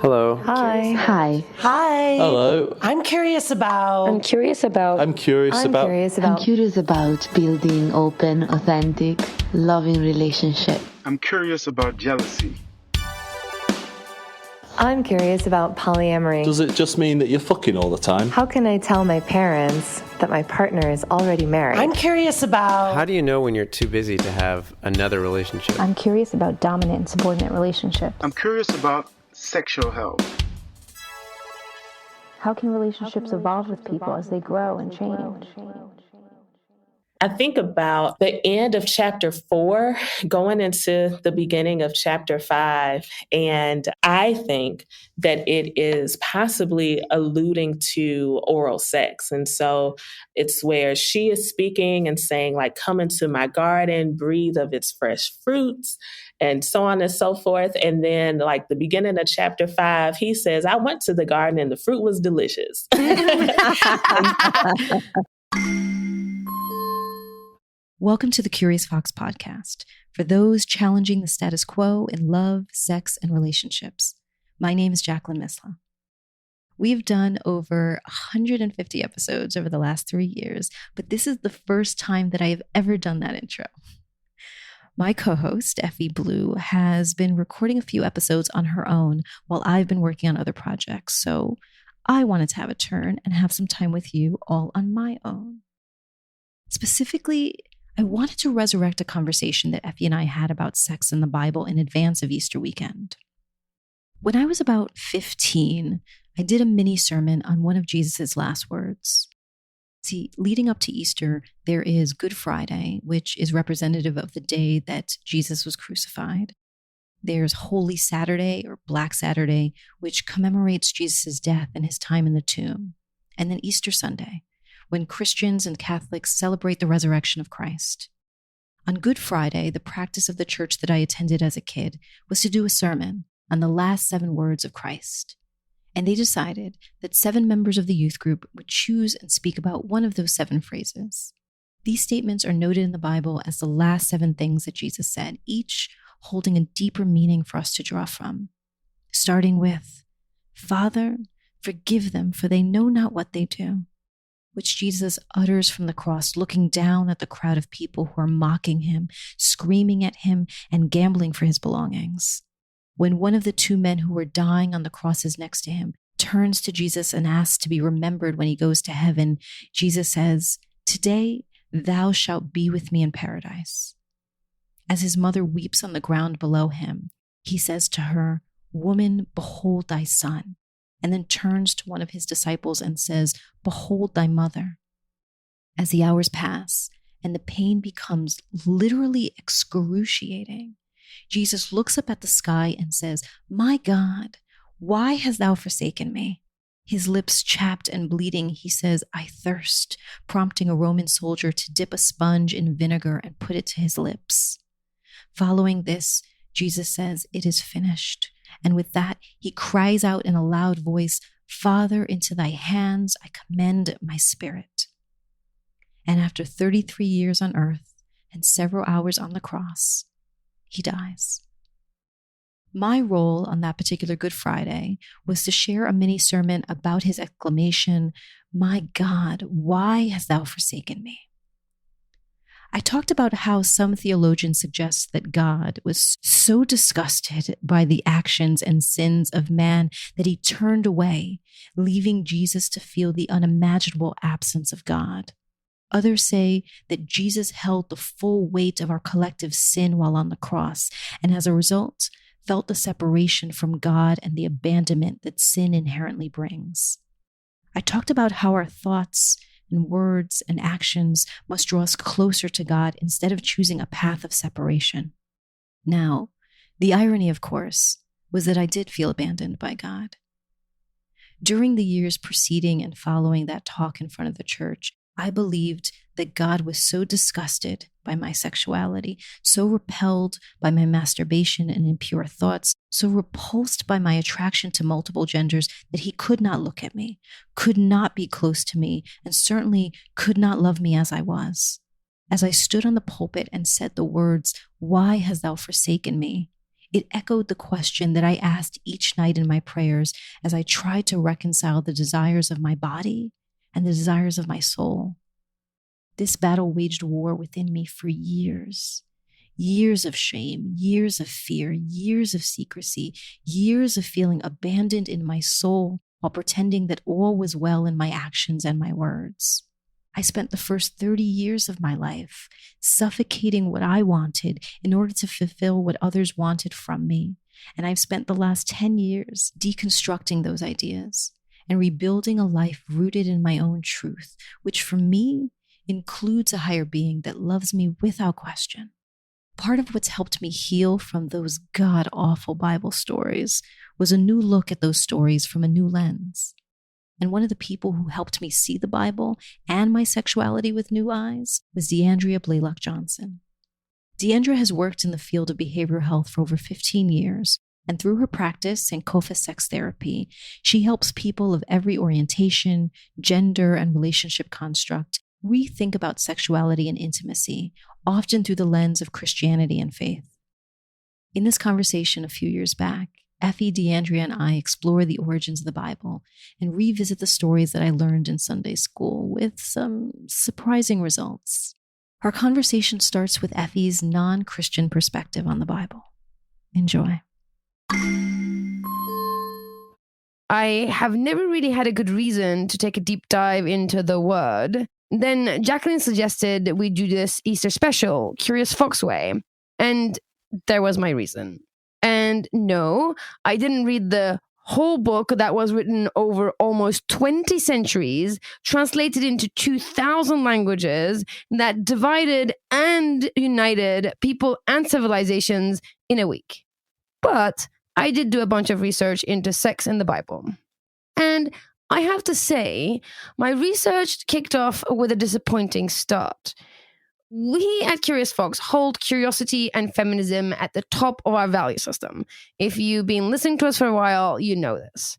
Hello. Hi. Hi. Hi. Hello. I'm curious about Building open, authentic, loving relationship. I'm curious about jealousy. I'm curious about polyamory. Does it just mean that you're fucking all the time? How can I tell my parents that my partner is already married? I'm curious about How do you know when you're too busy to have another relationship? I'm curious about dominant and subordinate relationships. I'm curious about sexual health. How can relationships evolve with people as they grow and change? I think about the end of chapter 4 going into the beginning of chapter 5. And I think that it is possibly alluding to oral sex. And so it's where she is speaking and saying, like, come into my garden, breathe of its fresh fruits, and so on and so forth. And then, like, the beginning of chapter 5, he says, I went to the garden and the fruit was delicious. Welcome to the Curious Fox podcast for those challenging the status quo in love, sex, and relationships. My name is Jacqueline. We've done over 150 episodes over the last 3 years, but this is the first time that I have ever done that intro. My co-host, Effy Blue, has been recording a few episodes on her own while I've been working on other projects, so I wanted to have a turn and have some time with you all on my own. Specifically, I wanted to resurrect a conversation that Effy and I had about sex in the Bible in advance of Easter weekend. When I was about 15, I did a mini sermon on one of Jesus' last words. See, leading up to Easter, there is Good Friday, which is representative of the day that Jesus was crucified. There's Holy Saturday or Black Saturday, which commemorates Jesus' death and his time in the tomb. And then Easter Sunday, when Christians and Catholics celebrate the resurrection of Christ. On Good Friday, the practice of the church that I attended as a kid was to do a sermon on the last 7 words of Christ. And they decided that 7 members of the youth group would choose and speak about one of those 7 phrases. These statements are noted in the Bible as the last 7 things that Jesus said, each holding a deeper meaning for us to draw from. Starting with, Father, forgive them, for they know not what they do, which Jesus utters from the cross, looking down at the crowd of people who are mocking him, screaming at him, and gambling for his belongings. When one of the 2 men who were dying on the crosses next to him turns to Jesus and asks to be remembered when he goes to heaven, Jesus says, Today thou shalt be with me in paradise. As his mother weeps on the ground below him, he says to her, Woman, behold thy son. And then turns to one of his disciples and says, Behold thy mother. As the hours pass and the pain becomes literally excruciating, Jesus looks up at the sky and says, My God, why hast thou forsaken me? His lips chapped and bleeding, he says, I thirst, prompting a Roman soldier to dip a sponge in vinegar and put it to his lips. Following this, Jesus says, It is finished. And with that, he cries out in a loud voice, Father, into thy hands I commend my spirit. And after 33 years on earth and several hours on the cross, he dies. My role on that particular Good Friday was to share a mini sermon about his exclamation, My God, why hast thou forsaken me? I talked about how some theologians suggest that God was so disgusted by the actions and sins of man that he turned away, leaving Jesus to feel the unimaginable absence of God. Others say that Jesus held the full weight of our collective sin while on the cross, and as a result, felt the separation from God and the abandonment that sin inherently brings. I talked about how our thoughts and words and actions must draw us closer to God instead of choosing a path of separation. Now, the irony, of course, was that I did feel abandoned by God. During the years preceding and following that talk in front of the church, I believed that God was so disgusted by my sexuality, so repelled by my masturbation and impure thoughts, so repulsed by my attraction to multiple genders that he could not look at me, could not be close to me, and certainly could not love me as I was. As I stood on the pulpit and said the words, Why hast thou forsaken me? It echoed the question that I asked each night in my prayers as I tried to reconcile the desires of my body and the desires of my soul. This battle waged war within me for years. Years of shame, years of fear, years of secrecy, years of feeling abandoned in my soul while pretending that all was well in my actions and my words. I spent the first 30 years of my life suffocating what I wanted in order to fulfill what others wanted from me. And I've spent the last 10 years deconstructing those ideas and rebuilding a life rooted in my own truth, which for me includes a higher being that loves me without question. Part of what's helped me heal from those god-awful Bible stories was a new look at those stories from a new lens. And one of the people who helped me see the Bible and my sexuality with new eyes was De-Andrea Blaylock-Johnson. De-Andrea has worked in the field of behavioral health for over 15 years, and through her practice in co-facilitator sex therapy, she helps people of every orientation, gender, and relationship construct rethink about sexuality and intimacy, often through the lens of Christianity and faith. In this conversation a few years back, Effy, De-Andrea, and I explore the origins of the Bible and revisit the stories that I learned in Sunday school with some surprising results. Our conversation starts with Effy's non-Christian perspective on the Bible. Enjoy. I have never really had a good reason to take a deep dive into the word. Then Jacqueline suggested we do this Easter special, Curious Fox Way, and there was my reason. And no, I didn't read the whole book that was written over almost 20 centuries, translated into 2,000 languages, that divided and united people and civilizations in a week. But I did do a bunch of research into sex in the Bible. And I have to say, my research kicked off with a disappointing start. We at Curious Fox hold curiosity and feminism at the top of our value system. If you've been listening to us for a while, you know this.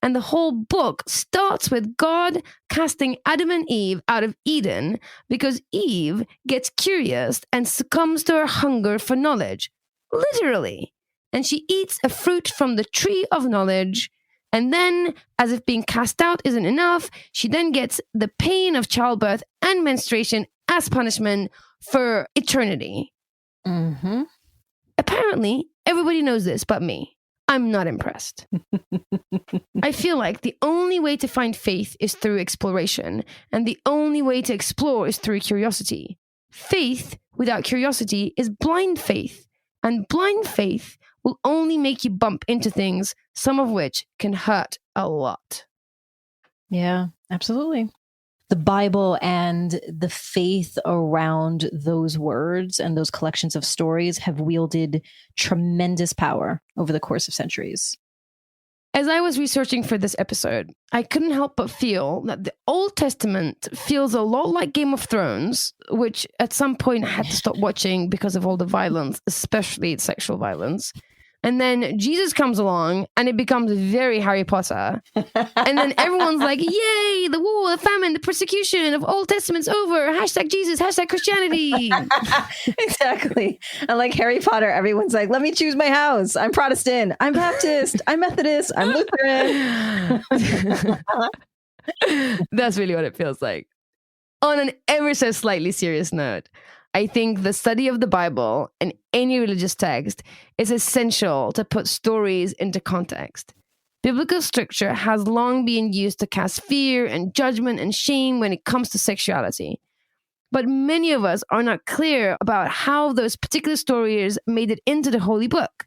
And the whole book starts with God casting Adam and Eve out of Eden because Eve gets curious and succumbs to her hunger for knowledge. Literally. And she eats a fruit from the tree of knowledge. And then, as if being cast out isn't enough, she then gets the pain of childbirth and menstruation as punishment for eternity. Mm-hmm. Apparently, everybody knows this but me. I'm not impressed. I feel like the only way to find faith is through exploration, and the only way to explore is through curiosity. Faith without curiosity is blind faith, and blind faith will only make you bump into things, some of which can hurt a lot. Yeah, absolutely. The Bible and the faith around those words and those collections of stories have wielded tremendous power over the course of centuries. As I was researching for this episode, I couldn't help but feel that the Old Testament feels a lot like Game of Thrones, which at some point I had to stop watching because of all the violence, especially sexual violence. And then Jesus comes along and it becomes very Harry Potter. And then everyone's like, yay, the war, the famine, the persecution of Old Testament's over. Hashtag Jesus, hashtag Christianity. Exactly. And like Harry Potter, everyone's like, let me choose my house. I'm Protestant. I'm Baptist. I'm Methodist. I'm Lutheran. That's really what it feels like. On an ever so slightly serious note, I think the study of the Bible and any religious text is essential to put stories into context. Biblical scripture has long been used to cast fear and judgment and shame when it comes to sexuality. But many of us are not clear about how those particular stories made it into the holy book.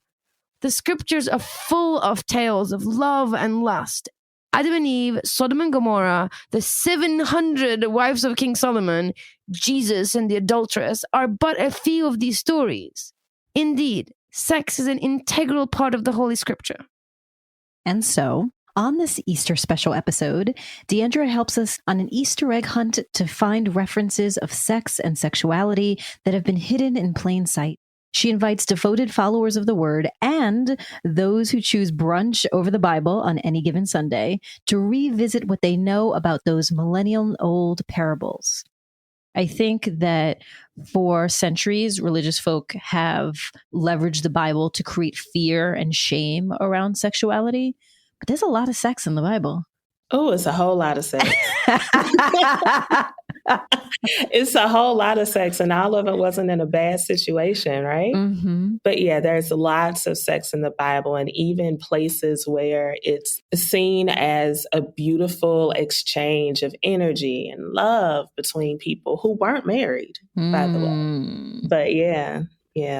The scriptures are full of tales of love and lust. Adam and Eve, Sodom and Gomorrah, the 700 wives of King Solomon, Jesus and the adulteress are but a few of these stories. Indeed, sex is an integral part of the Holy Scripture. And so, on this Easter special episode, De-Andrea helps us on an Easter egg hunt to find references of sex and sexuality that have been hidden in plain sight. She invites devoted followers of the word and those who choose brunch over the Bible on any given Sunday to revisit what they know about those millennial-old parables. I think that for centuries, religious folk have leveraged the Bible to create fear and shame around sexuality. But there's a lot of sex in the Bible. Oh, it's a whole lot of sex. It's a whole lot of sex, and all of it wasn't in a bad situation, right? Mm-hmm. But yeah, there's lots of sex in the Bible, and even places where it's seen as a beautiful exchange of energy and love between people who weren't married, by the way. But yeah,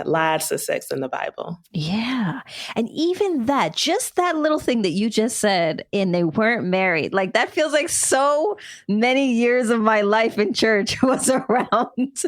lots of sex in the Bible. Yeah. And even that, just that little thing that you just said, and they weren't married, like that feels like so many years of my life in church was around.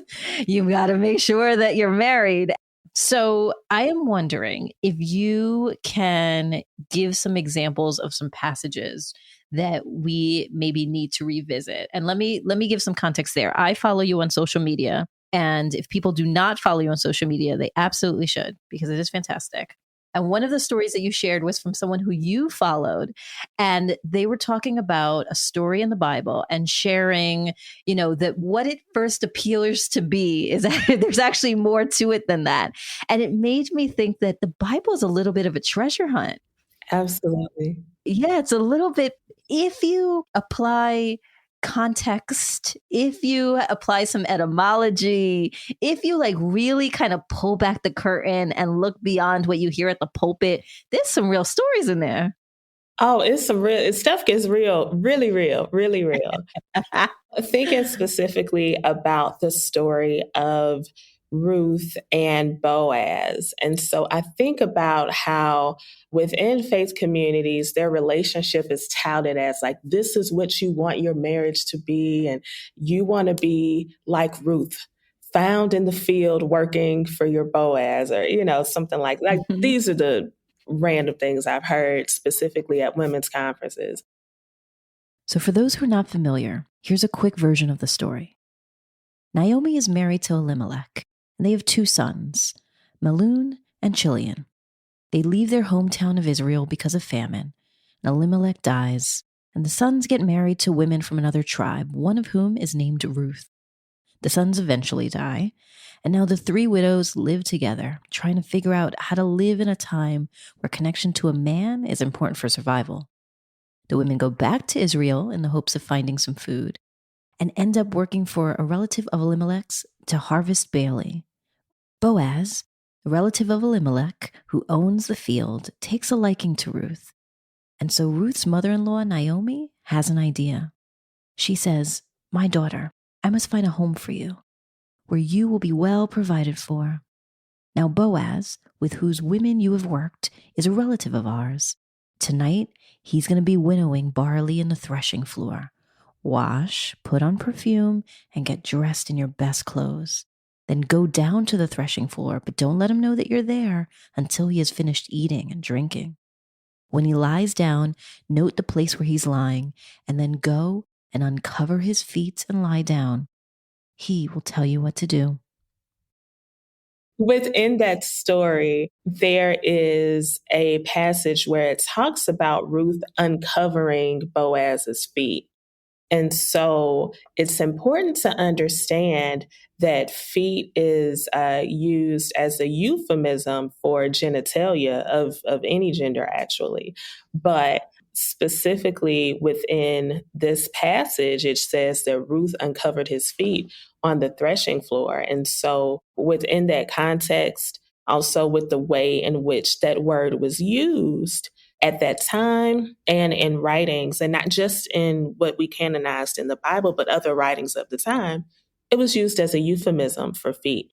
You got to make sure that you're married. So I am wondering if you can give some examples of some passages that we maybe need to revisit. And let me give some context there. I follow you on social media. And if people do not follow you on social media, they absolutely should, because it is fantastic. And one of the stories that you shared was from someone who you followed, and they were talking about a story in the Bible and sharing, that what it first appears to be is that there's actually more to it than that. And it made me think that the Bible is a little bit of a treasure hunt. Absolutely. Yeah, it's a little bit, if you apply context, if you apply some etymology, if you really kind of pull back the curtain and look beyond what you hear at the pulpit, there's some real stories in there. Oh, it's some real stuff gets real, really real, really real. Thinking specifically about the story of Ruth and Boaz. And so I think about how within faith communities, their relationship is touted as like, this is what you want your marriage to be. And you want to be like Ruth, found in the field working for your Boaz, or, something like that. Mm-hmm. These are the random things I've heard specifically at women's conferences. So for those who are not familiar, here's a quick version of the story. Naomi is married to Elimelech, and they have 2 sons, Mahlon and Chilion. They leave their hometown of Israel because of famine, and Elimelech dies, and the sons get married to women from another tribe, one of whom is named Ruth. The sons eventually die, and now the 3 widows live together, trying to figure out how to live in a time where connection to a man is important for survival. The women go back to Israel in the hopes of finding some food, and end up working for a relative of Elimelech's to harvest barley. Boaz, a relative of Elimelech who owns the field, takes a liking to Ruth. And so Ruth's mother-in-law, Naomi, has an idea. She says, "My daughter, I must find a home for you, where you will be well provided for. Now Boaz, with whose women you have worked, is a relative of ours. Tonight, he's going to be winnowing barley in the threshing floor. Wash, put on perfume, and get dressed in your best clothes. Then go down to the threshing floor, but don't let him know that you're there until he has finished eating and drinking. When he lies down, note the place where he's lying, and then go and uncover his feet and lie down. He will tell you what to do." Within that story, there is a passage where it talks about Ruth uncovering Boaz's feet. And so it's important to understand that feet is used as a euphemism for genitalia of any gender, actually. But specifically within this passage, it says that Ruth uncovered his feet on the threshing floor. And so within that context, also with the way in which that word was used at that time and in writings, and not just in what we canonized in the Bible, but other writings of the time, it was used as a euphemism for feet.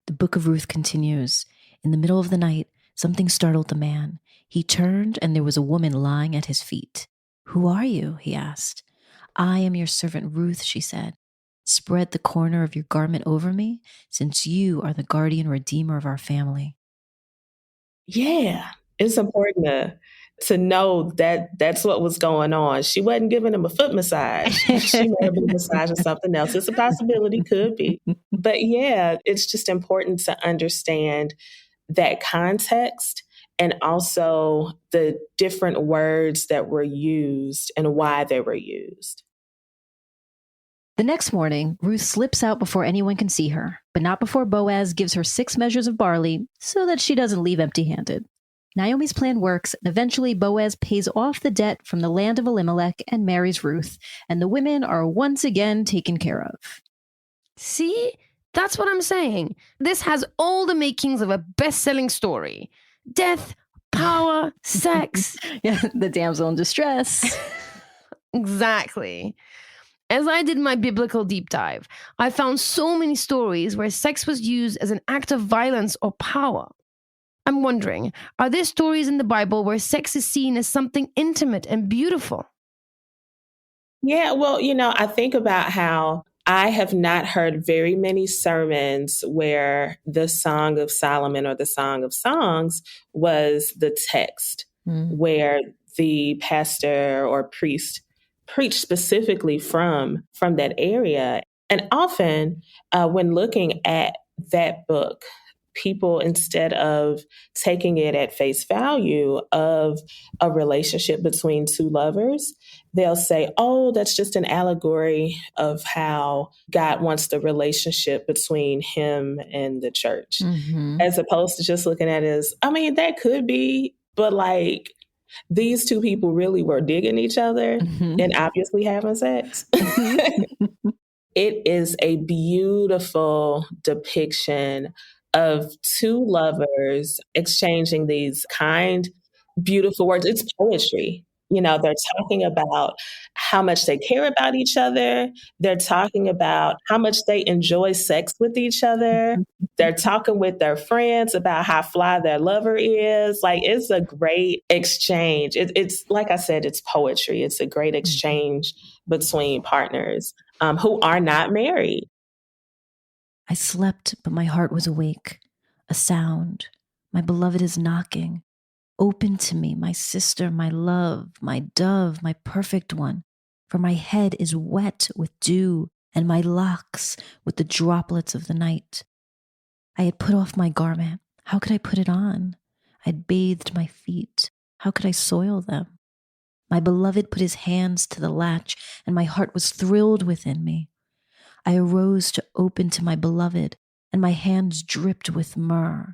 The book of Ruth continues. In the middle of the night, something startled the man. He turned, and there was a woman lying at his feet. "Who are you?" he asked. "I am your servant Ruth," she said. "Spread the corner of your garment over me, since you are the guardian redeemer of our family." Yeah, it's important to know that that's what was going on. She wasn't giving him a foot massage. She may have been massaging something else. It's a possibility, could be. But yeah, it's just important to understand that context and also the different words that were used and why they were used. The next morning, Ruth slips out before anyone can see her, but not before Boaz gives her 6 measures of barley so that she doesn't leave empty-handed. Naomi's plan works, and eventually Boaz pays off the debt from the land of Elimelech and marries Ruth, and the women are once again taken care of. See? That's what I'm saying. This has all the makings of a best-selling story. Death, power, sex. Yeah, the damsel in distress. Exactly. As I did my biblical deep dive, I found so many stories where sex was used as an act of violence or power. I'm wondering, are there stories in the Bible where sex is seen as something intimate and beautiful? Yeah, well, I think about how I have not heard very many sermons where the Song of Solomon or the Song of Songs was the text, where the pastor or priest preached specifically from that area. And often when looking at that book, people, instead of taking it at face value of a relationship between two lovers, they'll say, oh, that's just an allegory of how God wants the relationship between him and the church, as opposed to just looking at it as, that could be, but like, these two people really were digging each other and obviously having sex. It is a beautiful depiction of two lovers exchanging these kind, beautiful words. It's poetry. They're talking about how much they care about each other. They're talking about how much they enjoy sex with each other. They're talking with their friends about how fly their lover is. Like, it's a great exchange. It's like I said, it's poetry. It's a great exchange between partners who are not married. I slept, but my heart was awake. A sound. My beloved is knocking. Open to me, my sister, my love, my dove, my perfect one. For my head is wet with dew, and my locks with the droplets of the night. I had put off my garment. How could I put it on? I had bathed my feet. How could I soil them? My beloved put his hands to the latch, and my heart was thrilled within me. I arose to open to my beloved, and my hands dripped with myrrh,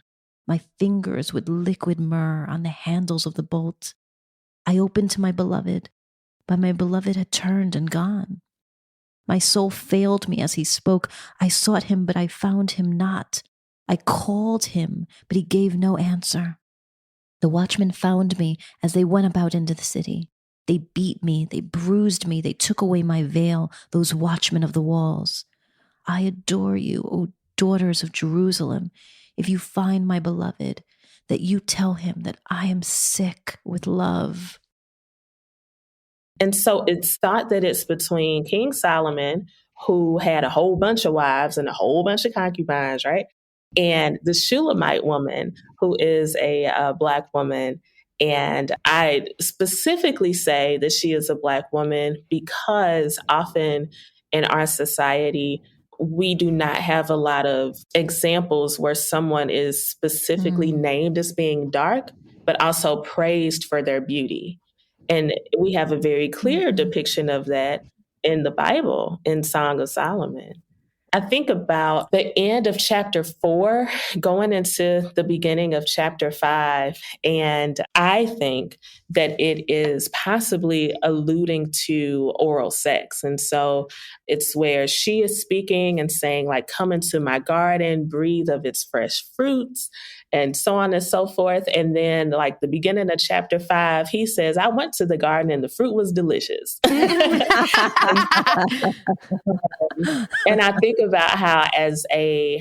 my fingers with liquid myrrh on the handles of the bolt. I opened to my beloved, but my beloved had turned and gone. My soul failed me as he spoke. I sought him, but I found him not. I called him, but he gave no answer. The watchmen found me as they went about into the city. They beat me, they bruised me, they took away my veil, those watchmen of the walls. I adore you, O daughters of Jerusalem, if you find my beloved, that you tell him that I am sick with love. And so it's thought that it's between King Solomon, who had a whole bunch of wives and a whole bunch of concubines, right? And the Shulamite woman, who is a Black woman. And I specifically say that she is a Black woman because often in our society, we do not have a lot of examples where someone is specifically named as being dark, but also praised for their beauty. And we have a very clear depiction of that in the Bible, in Song of Solomon. I think about the end of chapter 4 going into the beginning of chapter 5, and I think that it is possibly alluding to oral sex. And so it's where she is speaking and saying, like, come into my garden, breathe of its fresh fruits, and so on and so forth. And then, like, the beginning of chapter 5, he says, I went to the garden and the fruit was delicious. And I think about how I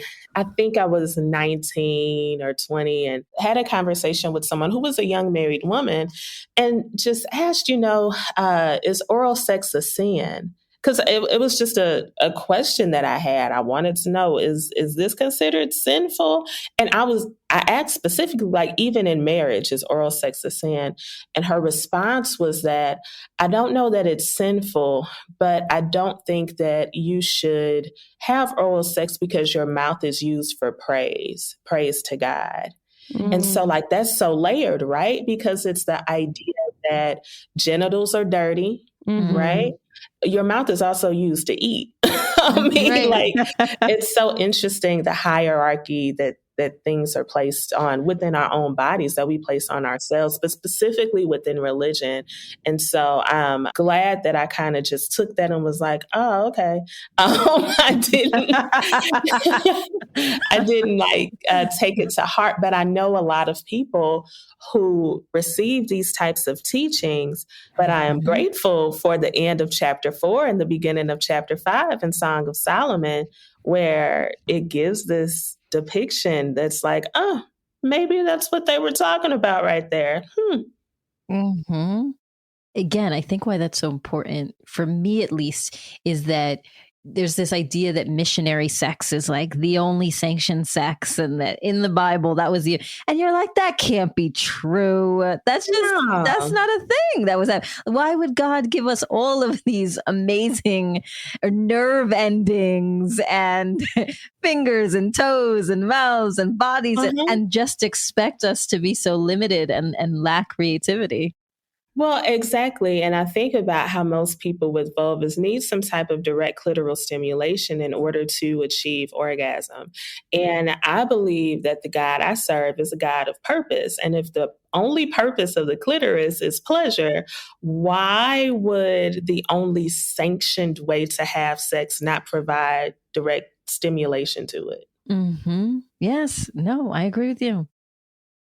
think I was 19 or 20 and had a conversation with someone who was a young married woman and just asked, is oral sex a sin? Because it was just a question that I had. I wanted to know, is this considered sinful? And I asked specifically, like, even in marriage, is oral sex a sin? And her response was that, I don't know that it's sinful, but I don't think that you should have oral sex because your mouth is used for praise to God. And so, like, that's so layered, right? Because it's the idea that genitals are dirty, right? your mouth is also used to eat. I mean, Right. it's so interesting, the hierarchy that things are placed on within our own bodies, that we place on ourselves, but specifically within religion. And so I'm glad that I kind of just took that and was like, oh, okay. I didn't take it to heart, but I know a lot of people who receive these types of teachings, but I am grateful for the end of chapter 4 and the beginning of chapter 5 in Song of Solomon, where it gives this depiction that's like, oh, maybe that's what they were talking about right there. Again, I think why that's so important, for me at least, is that there's this idea that missionary sex is like the only sanctioned sex, and that in the Bible that was the, and you're like, that can't be true. That's not a thing. That was that. Why would God give us all of these amazing nerve endings and fingers and toes and mouths and bodies and just expect us to be so limited and lack creativity? Well, exactly. And I think about how most people with vulvas need some type of direct clitoral stimulation in order to achieve orgasm. And I believe that the God I serve is a God of purpose. And if the only purpose of the clitoris is pleasure, why would the only sanctioned way to have sex not provide direct stimulation to it? Yes. No, I agree with you.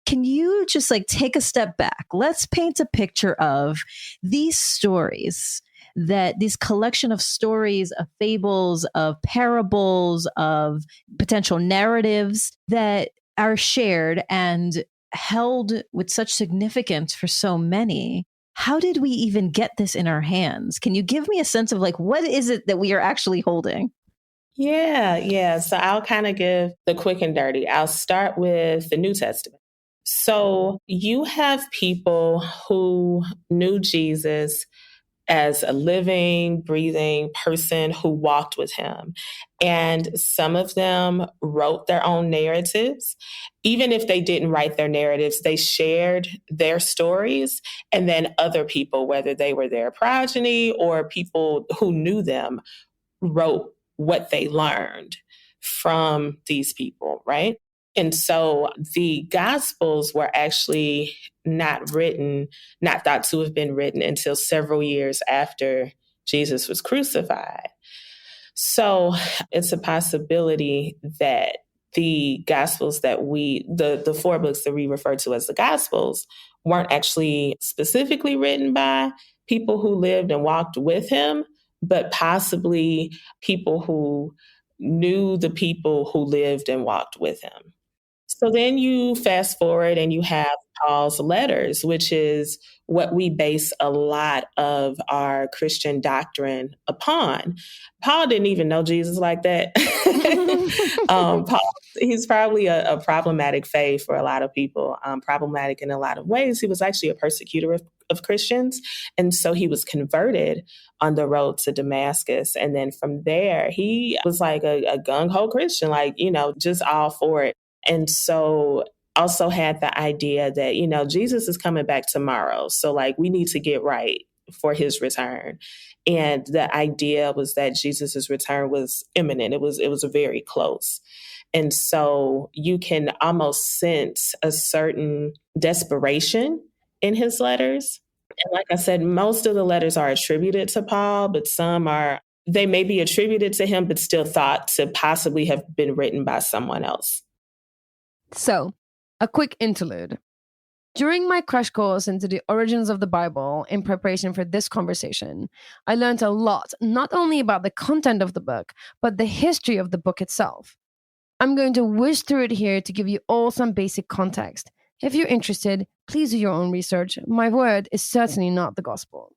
Can you just take a step back? Let's paint a picture of these stories, that this collection of stories, of fables, of parables, of potential narratives that are shared and held with such significance for so many. How did we even get this in our hands? Can you give me a sense of what is it that we are actually holding? Yeah. So I'll kind of give the quick and dirty. I'll start with the New Testament. So you have people who knew Jesus as a living, breathing person who walked with him. And some of them wrote their own narratives. Even if they didn't write their narratives, they shared their stories. And then other people, whether they were their progeny or people who knew them, wrote what they learned from these people, right? And so the Gospels were actually not thought to have been written until several years after Jesus was crucified. So it's a possibility that the Gospels that the 4 books that we refer to as the Gospels weren't actually specifically written by people who lived and walked with him, but possibly people who knew the people who lived and walked with him. So then you fast forward and you have Paul's letters, which is what we base a lot of our Christian doctrine upon. Paul didn't even know Jesus like that. Paul, he's probably a problematic faith for a lot of people, problematic in a lot of ways. He was actually a persecutor of Christians. And so he was converted on the road to Damascus. And then from there, he was like a gung-ho Christian, just all for it. And so also had the idea that, Jesus is coming back tomorrow. So we need to get right for his return. And the idea was that Jesus's return was imminent. It was very close. And so you can almost sense a certain desperation in his letters. And like I said, most of the letters are attributed to Paul, but they may be attributed to him, but still thought to possibly have been written by someone else. So, a quick interlude. During my crash course into the origins of the Bible in preparation for this conversation, I learned a lot, not only about the content of the book, but the history of the book itself. I'm going to whiz through it here to give you all some basic context. If you're interested, please do your own research. My word is certainly not the gospel.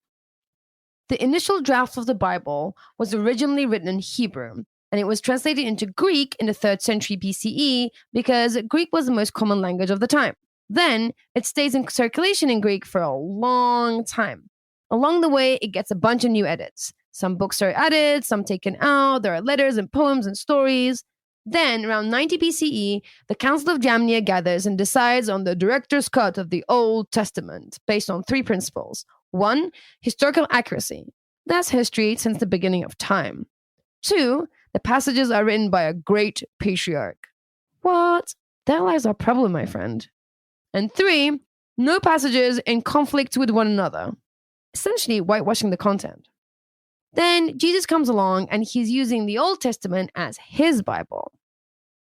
The initial draft of the Bible was originally written in Hebrew, and it was translated into Greek in the 3rd century BCE because Greek was the most common language of the time. Then, it stays in circulation in Greek for a long time. Along the way, it gets a bunch of new edits. Some books are added, some taken out, there are letters and poems and stories. Then, around 90 BCE, the Council of Jamnia gathers and decides on the director's cut of the Old Testament based on 3 principles. 1, historical accuracy. That's history since the beginning of time. 2, the passages are written by a great patriarch. What? There lies our problem, my friend. And 3, no passages in conflict with one another. Essentially whitewashing the content. Then Jesus comes along and he's using the Old Testament as his Bible.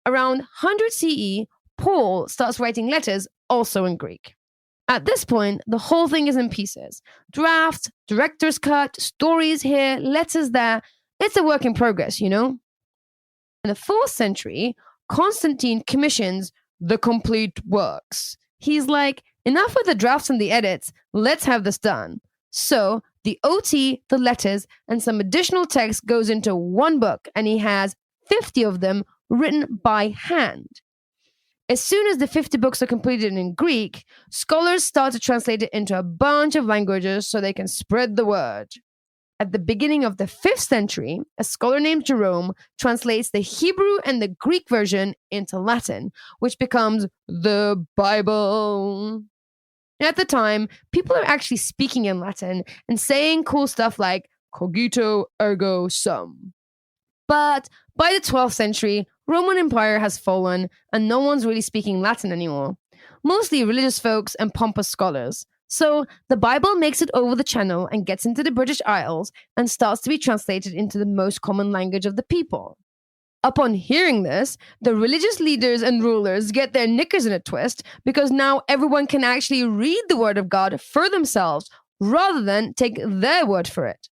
Around 100 CE, Paul starts writing letters also in Greek. At this point, the whole thing is in pieces. Drafts, director's cut, stories here, letters there. It's a work in progress, you know? In the 4th century, Constantine commissions the complete works. He's like, enough with the drafts and the edits, let's have this done. So the OT, the letters, and some additional text goes into one book, and he has 50 of them written by hand. As soon as the 50 books are completed in Greek, scholars start to translate it into a bunch of languages so they can spread the word. At the beginning of the 5th century, a scholar named Jerome translates the Hebrew and the Greek version into Latin, which becomes the Bible. At the time, people are actually speaking in Latin and saying cool stuff like cogito ergo sum. But by the 12th century, Roman Empire has fallen and no one's really speaking Latin anymore. Mostly religious folks and pompous scholars. So the Bible makes it over the channel and gets into the British Isles and starts to be translated into the most common language of the people. Upon hearing this, the religious leaders and rulers get their knickers in a twist because now everyone can actually read the word of God for themselves rather than take their word for it.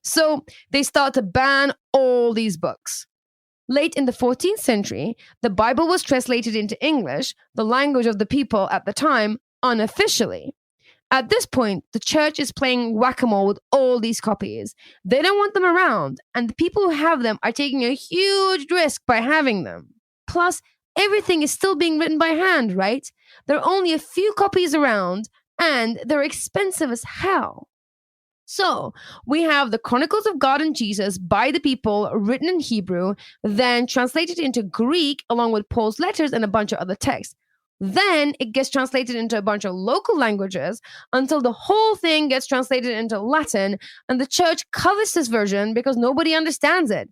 So they start to ban all these books. Late in the 14th century, the Bible was translated into English, the language of the people at the time, unofficially. At this point, the church is playing whack-a-mole with all these copies. They don't want them around, and the people who have them are taking a huge risk by having them. Plus, everything is still being written by hand, right? There are only a few copies around, and they're expensive as hell. So, we have the Chronicles of God and Jesus by the people written in Hebrew, then translated into Greek along with Paul's letters and a bunch of other texts. Then it gets translated into a bunch of local languages until the whole thing gets translated into Latin, and the church covets this version because nobody understands it.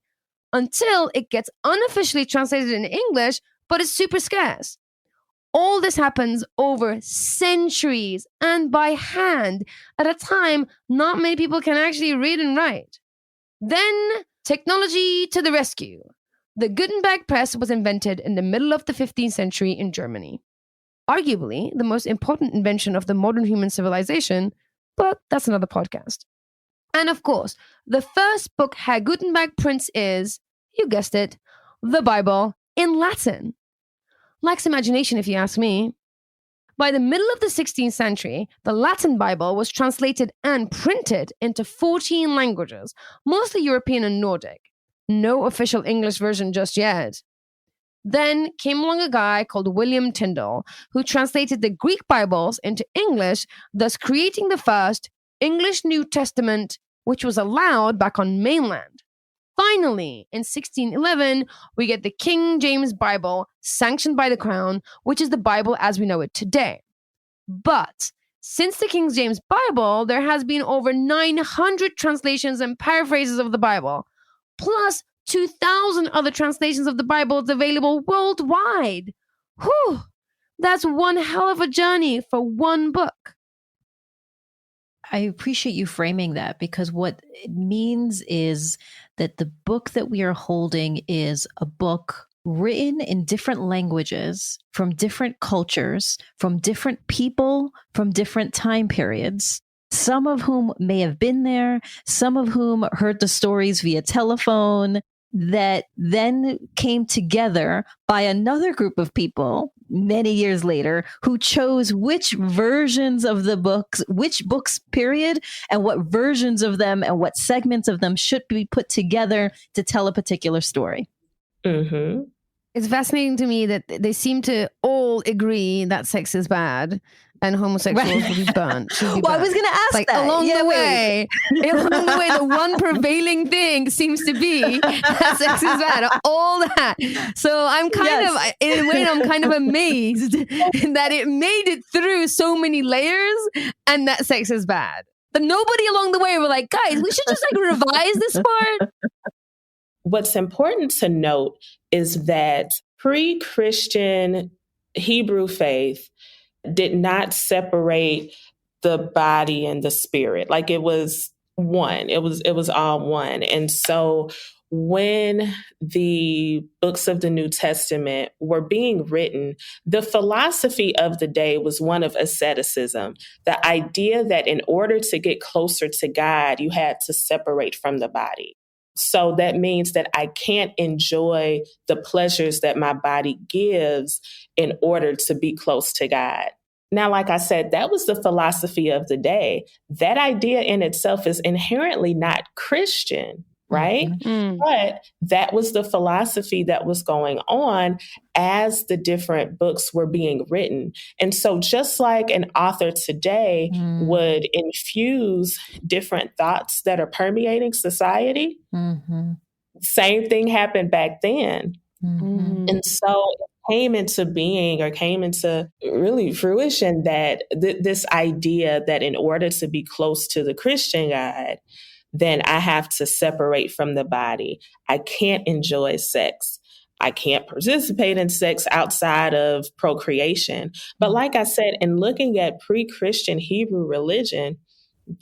Until it gets unofficially translated in English, but it's super scarce. All this happens over centuries and by hand at a time not many people can actually read and write. Then technology to the rescue. The Gutenberg press was invented in the middle of the 15th century in Germany. Arguably the most important invention of the modern human civilization, but that's another podcast. And of course, the first book Herr Gutenberg prints is, you guessed it, the Bible in Latin. Lacks imagination if you ask me. By the middle of the 16th century, the Latin Bible was translated and printed into 14 languages, mostly European and Nordic. No official English version just yet. Then came along a guy called William Tyndale, who translated the Greek Bibles into English, thus creating the first English New Testament, which was allowed back on mainland. Finally, in 1611, we get the King James Bible, sanctioned by the Crown, which is the Bible as we know it today. But since the King James Bible, there has been over 900 translations and paraphrases of the Bible, plus 2,000 other translations of the Bible available worldwide. Whew! That's one hell of a journey for one book. I appreciate you framing that, because what it means is that the book that we are holding is a book written in different languages, from different cultures, from different people, from different time periods, some of whom may have been there, some of whom heard the stories via telephone, that then came together by another group of people many years later who chose which versions of the books, which books, period, and what versions of them and what segments of them should be put together to tell a particular story. Mm-hmm. It's fascinating to me that they seem to all agree that sex is bad and homosexuals should be burnt. Well, I was going to ask that. Along the way, the one prevailing thing seems to be that sex is bad. All that. So I'm in a way, I'm kind of amazed that it made it through so many layers and that sex is bad. But nobody along the way were like, guys, we should just like revise this part. What's important to note is that pre-Christian Hebrew faith did not separate the body and the spirit. Like it was one. It was all one. And so when the books of the New Testament were being written, the philosophy of the day was one of asceticism. The idea that in order to get closer to God, you had to separate from the body. So that means that I can't enjoy the pleasures that my body gives in order to be close to God. Now, like I said, that was the philosophy of the day. That idea in itself is inherently not Christian, right? Mm-hmm. But that was the philosophy that was going on as the different books were being written. And so just like an author today would infuse different thoughts that are permeating society, same thing happened back then. And so it came into being or came into really fruition that this idea that in order to be close to the Christian God, then I have to separate from the body. I can't enjoy sex. I can't participate in sex outside of procreation. But like I said, in looking at pre-Christian Hebrew religion,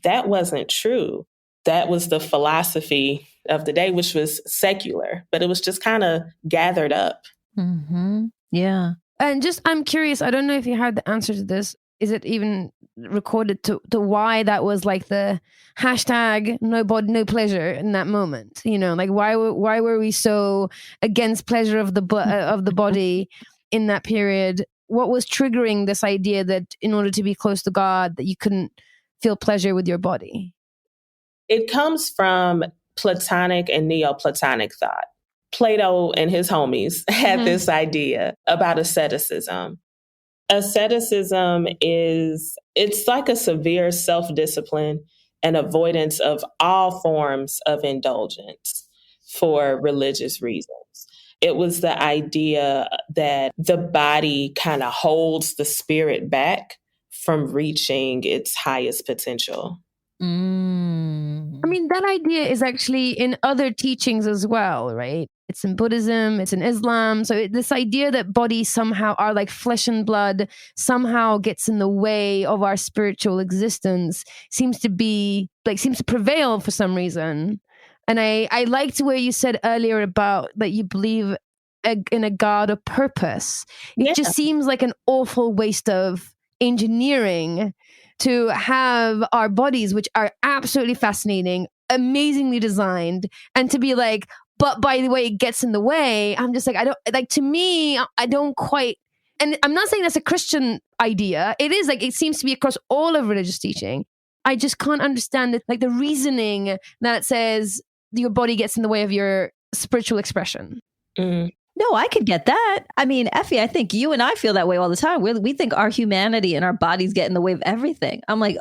that wasn't true. That was the philosophy of the day, which was secular, but it was just kind of gathered up. Yeah. And just, I'm curious, I don't know if you had the answer to this. Is it even recorded to why that was like the hashtag no body, no pleasure in that moment? You know, like why were we so against pleasure of the body in that period? What was triggering this idea that in order to be close to God, that you couldn't feel pleasure with your body? It comes from Platonic and Neoplatonic thought. Plato and his homies had this idea about asceticism. Asceticism it's like a severe self-discipline and avoidance of all forms of indulgence for religious reasons. It was the idea that the body kind of holds the spirit back from reaching its highest potential. I mean, that idea is actually in other teachings as well, right? It's in Buddhism, it's in Islam. So this idea that bodies somehow are like flesh and blood somehow gets in the way of our spiritual existence seems to prevail for some reason. And I liked where you said earlier about that you believe in a God of purpose. It just seems like an awful waste of engineering to have our bodies, which are absolutely fascinating, amazingly designed, and to be like, but by the way, it gets in the way. I'm just like, I don't quite, and I'm not saying that's a Christian idea. It is like, it seems to be across all of religious teaching. I just can't understand it, like the reasoning that says your body gets in the way of your spiritual expression. No, I could get that. I mean, Effy, I think you and I feel that way all the time. We think our humanity and our bodies get in the way of everything. I'm like,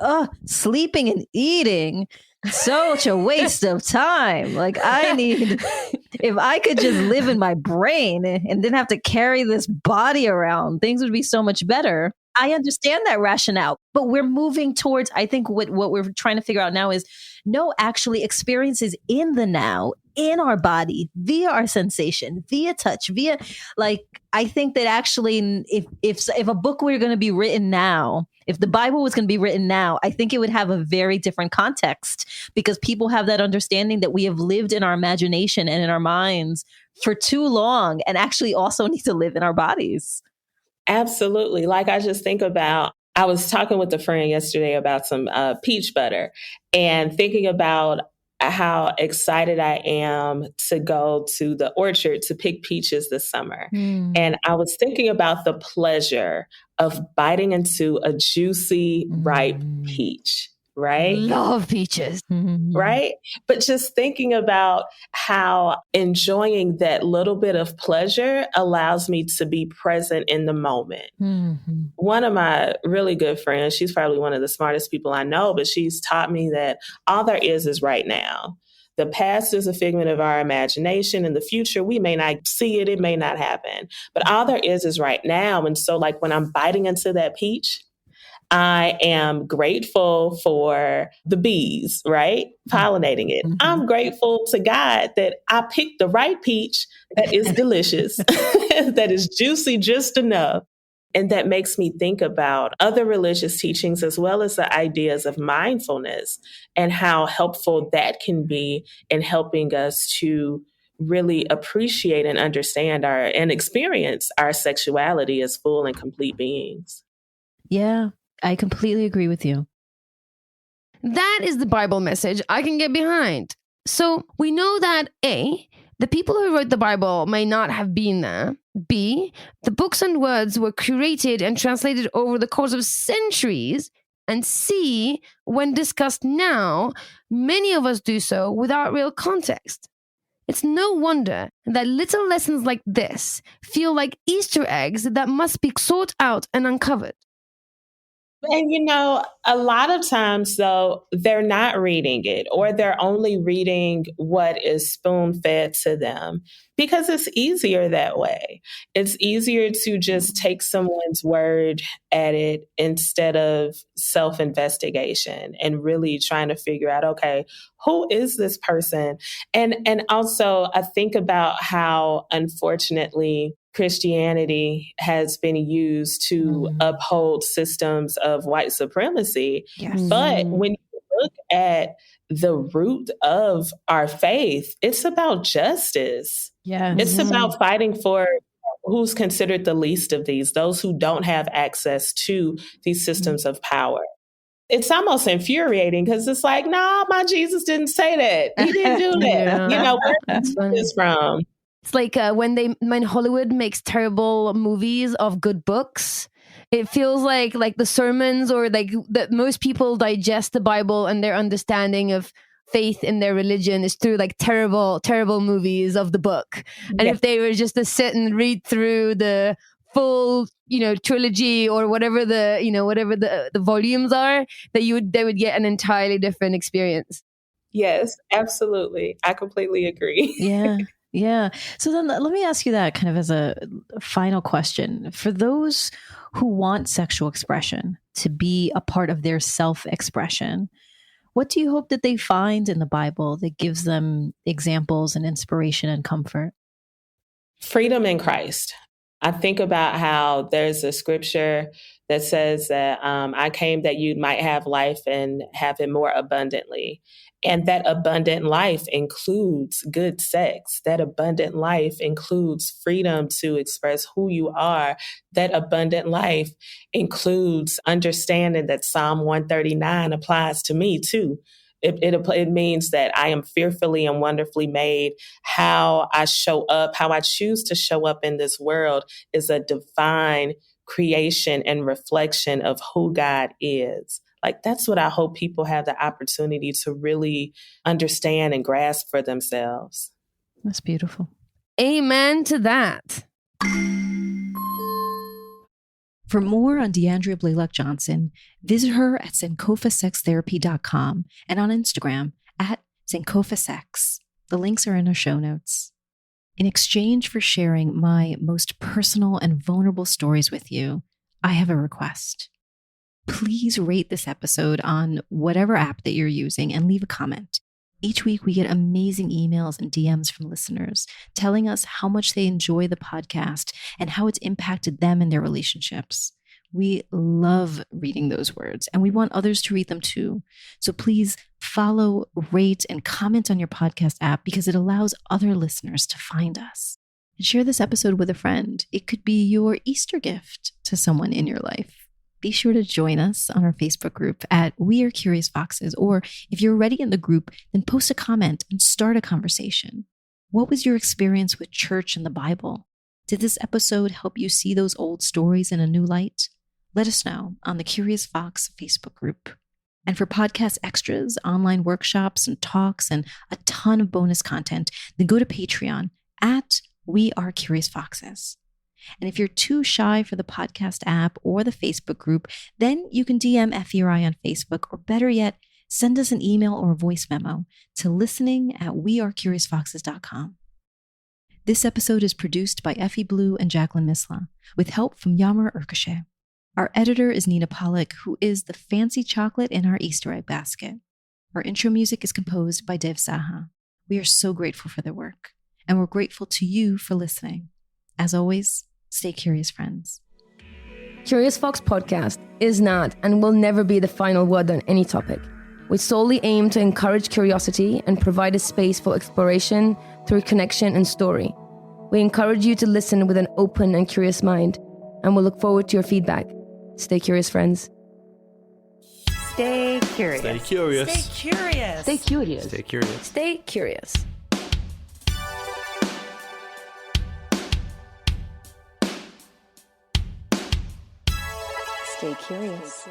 sleeping and eating, such a waste of time. Like if I could just live in my brain and didn't have to carry this body around, things would be so much better. I understand that rationale, but we're moving towards, I think what we're trying to figure out now is no, actually experiences in the now, in our body, via our sensation, via touch, via I think that actually if a book were going to be written now, if the Bible was going to be written now, I think it would have a very different context because people have that understanding that we have lived in our imagination and in our minds for too long and actually also need to live in our bodies. Absolutely. Like I just think about, I was talking with a friend yesterday about some peach butter and thinking about how excited I am to go to the orchard to pick peaches this summer. And I was thinking about the pleasure of biting into a juicy, ripe peach. Right? Love peaches. Right? But just thinking about how enjoying that little bit of pleasure allows me to be present in the moment. One of my really good friends, she's probably one of the smartest people I know, but she's taught me that all there is right now. The past is a figment of our imagination. In the future, we may not see it. It may not happen. But all there is right now. And so like when I'm biting into that peach, I am grateful for the bees, right? Pollinating it. I'm grateful to God that I picked the right peach that is delicious, that is juicy just enough. And that makes me think about other religious teachings as well as the ideas of mindfulness and how helpful that can be in helping us to really appreciate and understand and experience our sexuality as full and complete beings. Yeah, I completely agree with you. That is the Bible message I can get behind. So we know that A, the people who wrote the Bible may not have been there. B, the books and words were curated and translated over the course of centuries. And C, when discussed now, many of us do so without real context. It's no wonder that little lessons like this feel like Easter eggs that must be sought out and uncovered. And, a lot of times, though, they're not reading it or they're only reading what is spoon-fed to them because it's easier that way. It's easier to just take someone's word at it instead of self-investigation and really trying to figure out, okay, who is this person? And also, I think about how, unfortunately, Christianity has been used to uphold systems of white supremacy. Yes. But when you look at the root of our faith, it's about justice. Yes. It's about fighting for who's considered the least of these, those who don't have access to these systems of power. It's almost infuriating because it's like, no, my Jesus didn't say that. He didn't do that. Where did this from? It's like when Hollywood makes terrible movies of good books, it feels like the sermons or like that most people digest the Bible and their understanding of faith in their religion is through like terrible, terrible movies of the book. And if they were just to sit and read through the full, trilogy or whatever the volumes are, they would get an entirely different experience. Yes, absolutely. I completely agree. Yeah. Yeah. So then let me ask you that kind of as a final question. For those who want sexual expression to be a part of their self-expression, what do you hope that they find in the Bible that gives them examples and inspiration and comfort? Freedom in Christ. I think about how there's a scripture that says that I came that you might have life and have it more abundantly. And that abundant life includes good sex. That abundant life includes freedom to express who you are. That abundant life includes understanding that Psalm 139 applies to me too. It means that I am fearfully and wonderfully made. How I show up, how I choose to show up in this world is a divine creation and reflection of who God is. Like, that's what I hope people have the opportunity to really understand and grasp for themselves. That's beautiful. Amen to that. For more on De-Andrea Blaylock-Johnson, visit her at sankofasextherapy.com and on Instagram at sankofasex. The links are in our show notes. In exchange for sharing my most personal and vulnerable stories with you, I have a request. Please rate this episode on whatever app that you're using and leave a comment. Each week, we get amazing emails and DMs from listeners telling us how much they enjoy the podcast and how it's impacted them in their relationships. We love reading those words, and we want others to read them too. So please follow, rate, and comment on your podcast app because it allows other listeners to find us. And share this episode with a friend. It could be your Easter gift to someone in your life. Be sure to join us on our Facebook group at We Are Curious Foxes, or if you're already in the group, then post a comment and start a conversation. What was your experience with church and the Bible? Did this episode help you see those old stories in a new light? Let us know on the Curious Fox Facebook group. And for podcast extras, online workshops and talks, and a ton of bonus content, then go to Patreon at We Are Curious Foxes. And if you're too shy for the podcast app or the Facebook group, then you can DM Effy or I on Facebook, or better yet, send us an email or a voice memo to listening@wearecuriousfoxes.com. This episode is produced by Effy Blue and Jacqueline Misla, with help from Yamar Urkashe. Our editor is Nina Pollock, who is the fancy chocolate in our Easter egg basket. Our intro music is composed by Dev Saha. We are so grateful for their work, and we're grateful to you for listening. As always, stay curious, friends. Curious Fox Podcast is not and will never be the final word on any topic. We solely aim to encourage curiosity and provide a space for exploration through connection and story. We encourage you to listen with an open and curious mind, and we'll look forward to your feedback. Stay curious, friends. Stay curious. Stay curious. Stay curious. Stay curious. Stay curious. Stay curious. Stay curious.